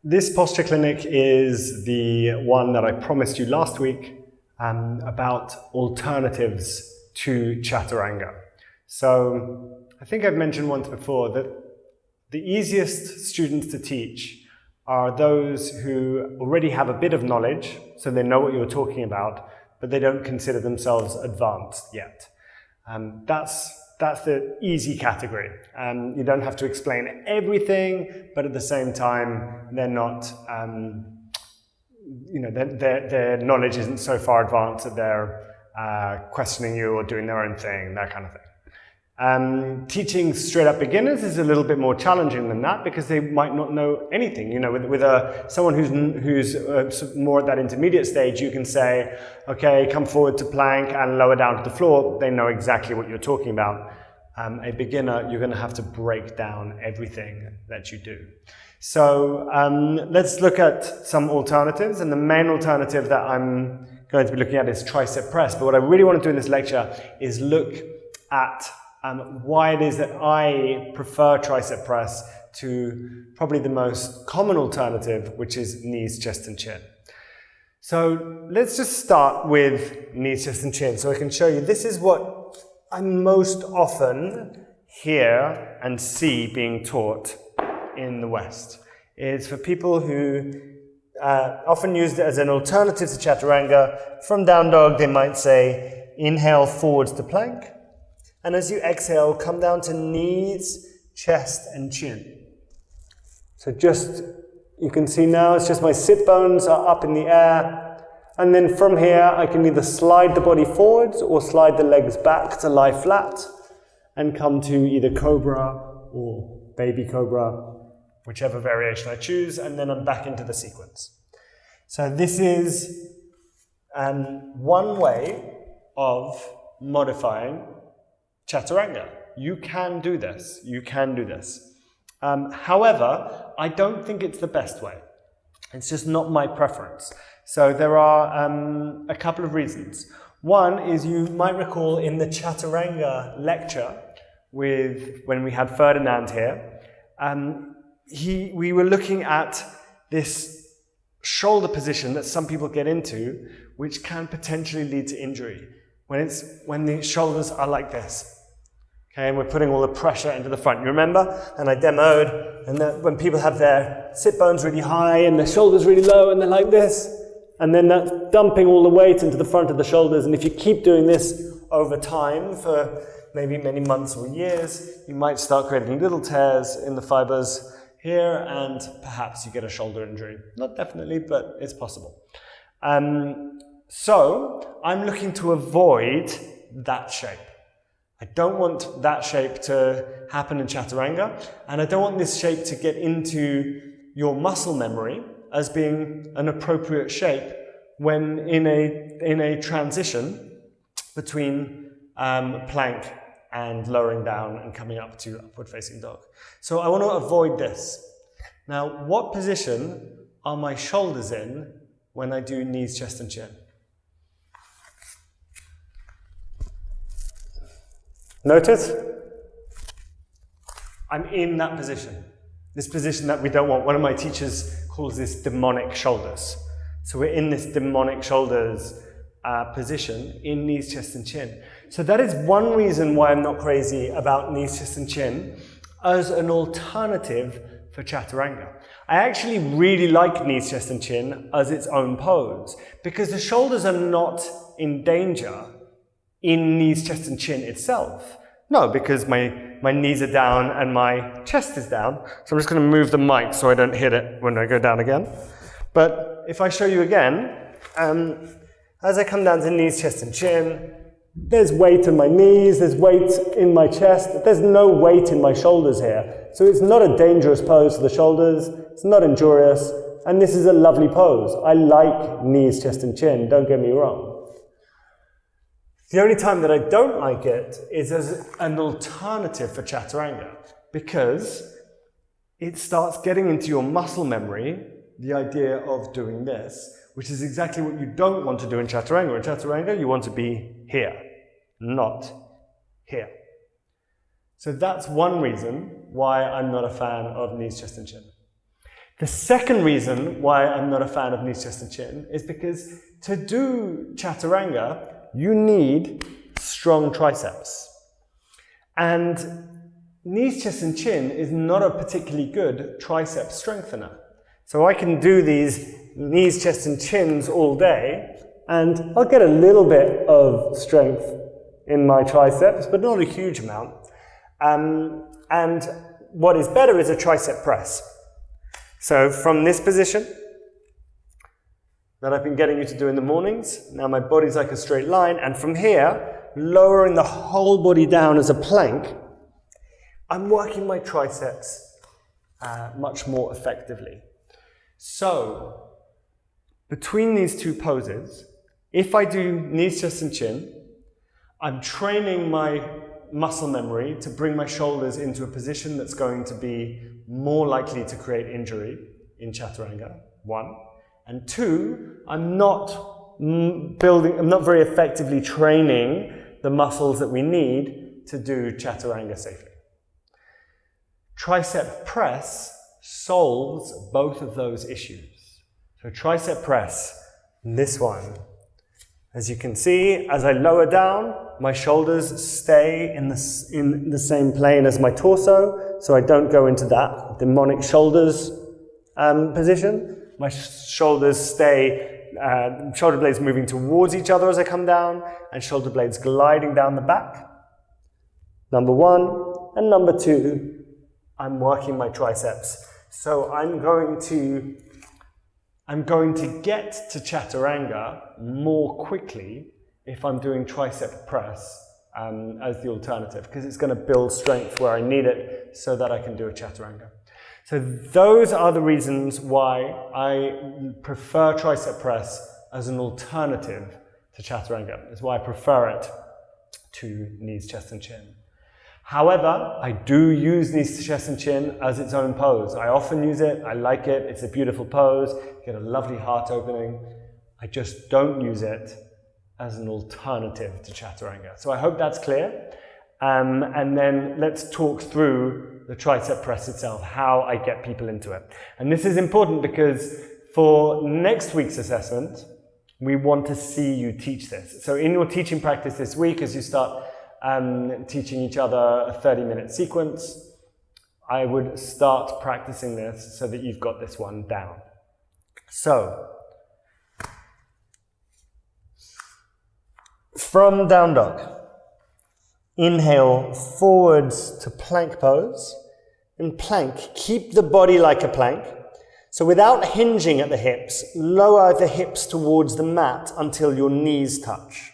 This posture clinic is the one that I promised you last week about alternatives to Chaturanga. So I think I've mentioned once before that the easiest students to teach are those who already have a bit of knowledge, so they know what you're talking about, but they don't consider themselves advanced yet. That's the easy category. You don't have to explain everything, but at the same time, they're not, their knowledge isn't so far advanced that they're questioning you or doing their own thing, that kind of thing. Teaching straight up beginners is a little bit more challenging than that because they might not know anything. You know, with someone who's more at that intermediate stage, you can say, okay, come forward to plank and lower down to the floor. They know exactly what you're talking about. A beginner, you're going to have to break down everything that you do. So let's look at some alternatives, and the main alternative that I'm going to be looking at is tricep press. But what I really want to do in this lecture is look at why it is that I prefer tricep press to probably the most common alternative, which is knees, chest and chin. So let's just start with knees, chest and chin. So I can show you, this is what I most often hear and see being taught in the West. It's for people who often use it as an alternative to Chaturanga. From down dog, they might say, inhale forwards to plank. And as you exhale, come down to knees, chest and chin. So you can see now, it's just my sit bones are up in the air. And then from here, I can either slide the body forwards or slide the legs back to lie flat and come to either cobra or baby cobra, whichever variation I choose, and then I'm back into the sequence. So this is one way of modifying Chaturanga. You can do this. You can do this. However, I don't think it's the best way. It's just not my preference. So there are a couple of reasons. One is you might recall in the Chaturanga lecture when we had Ferdinand here, we were looking at this shoulder position that some people get into, which can potentially lead to injury when the shoulders are like this. Okay, and we're putting all the pressure into the front. You remember? And I demoed, and that when people have their sit bones really high and their shoulders really low and they're like this, and then that's dumping all the weight into the front of the shoulders. And if you keep doing this over time for maybe many months or years, you might start creating little tears in the fibers here, and perhaps you get a shoulder injury. Not definitely, but it's possible. So I'm looking to avoid that shape. I don't want that shape to happen in Chaturanga, and I don't want this shape to get into your muscle memory as being an appropriate shape when in a transition between plank and lowering down and coming up to upward facing dog. So I want to avoid this. Now, what position are my shoulders in when I do knees, chest and chin? Notice? I'm in that position. This position that we don't want. One of my teachers calls this demonic shoulders. So we're in this demonic shoulders position in knees, chest and chin. So that is one reason why I'm not crazy about knees, chest and chin as an alternative for Chaturanga. I actually really like knees, chest and chin as its own pose because the shoulders are not in danger in knees, chest and chin itself. No, because my knees are down and my chest is down. So I'm just going to move the mic so I don't hit it when I go down again. But if I show you again, as I come down to knees, chest and chin, there's weight in my knees, there's weight in my chest, there's no weight in my shoulders here. So it's not a dangerous pose for the shoulders, it's not injurious, and this is a lovely pose. I like knees, chest and chin, don't get me wrong. The only time that I don't like it is as an alternative for Chaturanga, because it starts getting into your muscle memory, the idea of doing this, which is exactly what you don't want to do in Chaturanga. In Chaturanga, you want to be here, not here. So that's one reason why I'm not a fan of knees, chest and chin. The second reason why I'm not a fan of knees, chest and chin is because to do Chaturanga, you need strong triceps. And knees, chest and chin is not a particularly good tricep strengthener. So I can do these knees, chest and chins all day and I'll get a little bit of strength in my triceps, but not a huge amount. And what is better is a tricep press. So from this position that I've been getting you to do in the mornings, now my body's like a straight line, and from here, lowering the whole body down as a plank, I'm working my triceps much more effectively. So, between these two poses, if I do knees, chest and chin, I'm training my muscle memory to bring my shoulders into a position that's going to be more likely to create injury in Chaturanga, 1. And 2, I'm not very effectively training the muscles that we need to do Chaturanga safely. Tricep press solves both of those issues. So tricep press, this one. As you can see, as I lower down, my shoulders stay in the same plane as my torso, so I don't go into that demonic shoulders position. My shoulders stay, shoulder blades moving towards each other as I come down, and shoulder blades gliding down the back. Number 1, and number 2, I'm working my triceps. So I'm going to get to Chaturanga more quickly if I'm doing tricep press as the alternative, because it's going to build strength where I need it so that I can do a Chaturanga. So those are the reasons why I prefer tricep press as an alternative to Chaturanga. That's why I prefer it to knees, chest and chin. However, I do use knees, chest and chin as its own pose. I often use it, I like it, it's a beautiful pose, you get a lovely heart opening. I just don't use it as an alternative to Chaturanga. So I hope that's clear. And then let's talk through the tricep press itself, how I get people into it. And this is important because for next week's assessment, we want to see you teach this. So in your teaching practice this week, as you start teaching each other a 30-minute sequence, I would start practicing this so that you've got this one down. So, from down dog, inhale forwards to plank pose. In plank, keep the body like a plank. So without hinging at the hips, lower the hips towards the mat until your knees touch.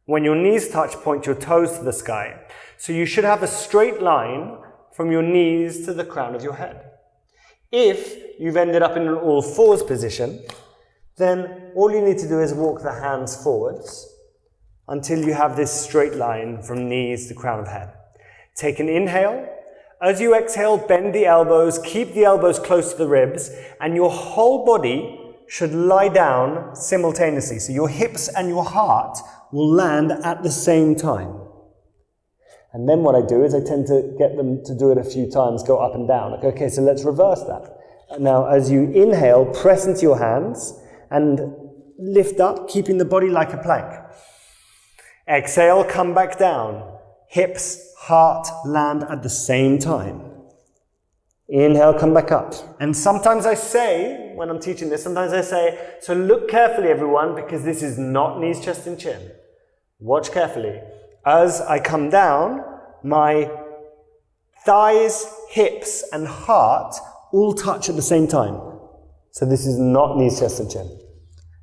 When your knees touch, point your toes to the sky. So you should have a straight line from your knees to the crown of your head. If you've ended up in an all fours position, then all you need to do is walk the hands forwards until you have this straight line from knees to crown of head. Take an inhale. As you exhale, bend the elbows, keep the elbows close to the ribs, and your whole body should lie down simultaneously. So your hips and your heart will land at the same time. And then what I do is I tend to get them to do it a few times, go up and down. Like, okay, so let's reverse that. Now, as you inhale, press into your hands and lift up, keeping the body like a plank. Exhale, come back down. Hips, heart, land at the same time. Inhale, come back up. And sometimes I say, when I'm teaching this, sometimes I say, so look carefully everyone, because this is not knees, chest and chin. Watch carefully. As I come down, my thighs, hips and heart all touch at the same time. So this is not knees, chest and chin.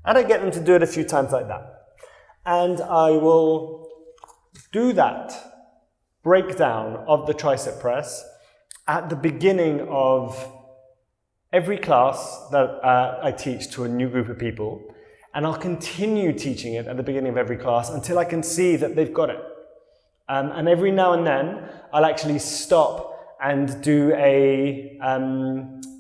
And I get them to do it a few times like that. And I will do that breakdown of the tricep press at the beginning of every class that I teach to a new group of people. And I'll continue teaching it at the beginning of every class until I can see that they've got it. And every now and then, I'll actually stop and do a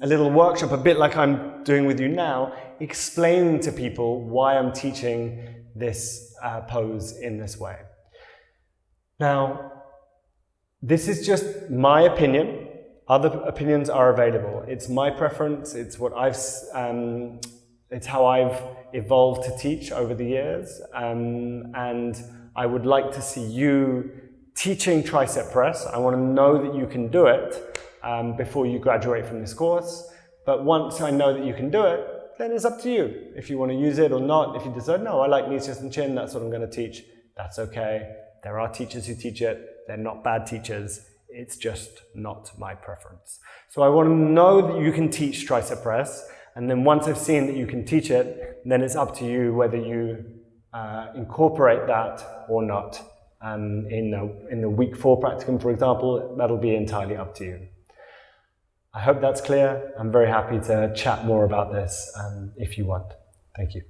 little workshop, a bit like I'm doing with you now, explaining to people why I'm teaching this pose in this way. Now, this is just my opinion. Other opinions are available. It's my preference. It's what it's how I've evolved to teach over the years. And I would like to see you teaching tricep press. I want to know that you can do it before you graduate from this course. But once I know that you can do it, then it's up to you. If you want to use it or not, if you decide, no, I like knees, chest, and chin, that's what I'm going to teach, that's okay. There are teachers who teach it. They're not bad teachers. It's just not my preference. So I want to know that you can teach tricep press. And then once I've seen that you can teach it, then it's up to you whether you incorporate that or not. In the week 4 practicum, for example, that'll be entirely up to you. I hope that's clear. I'm very happy to chat more about this if you want. Thank you.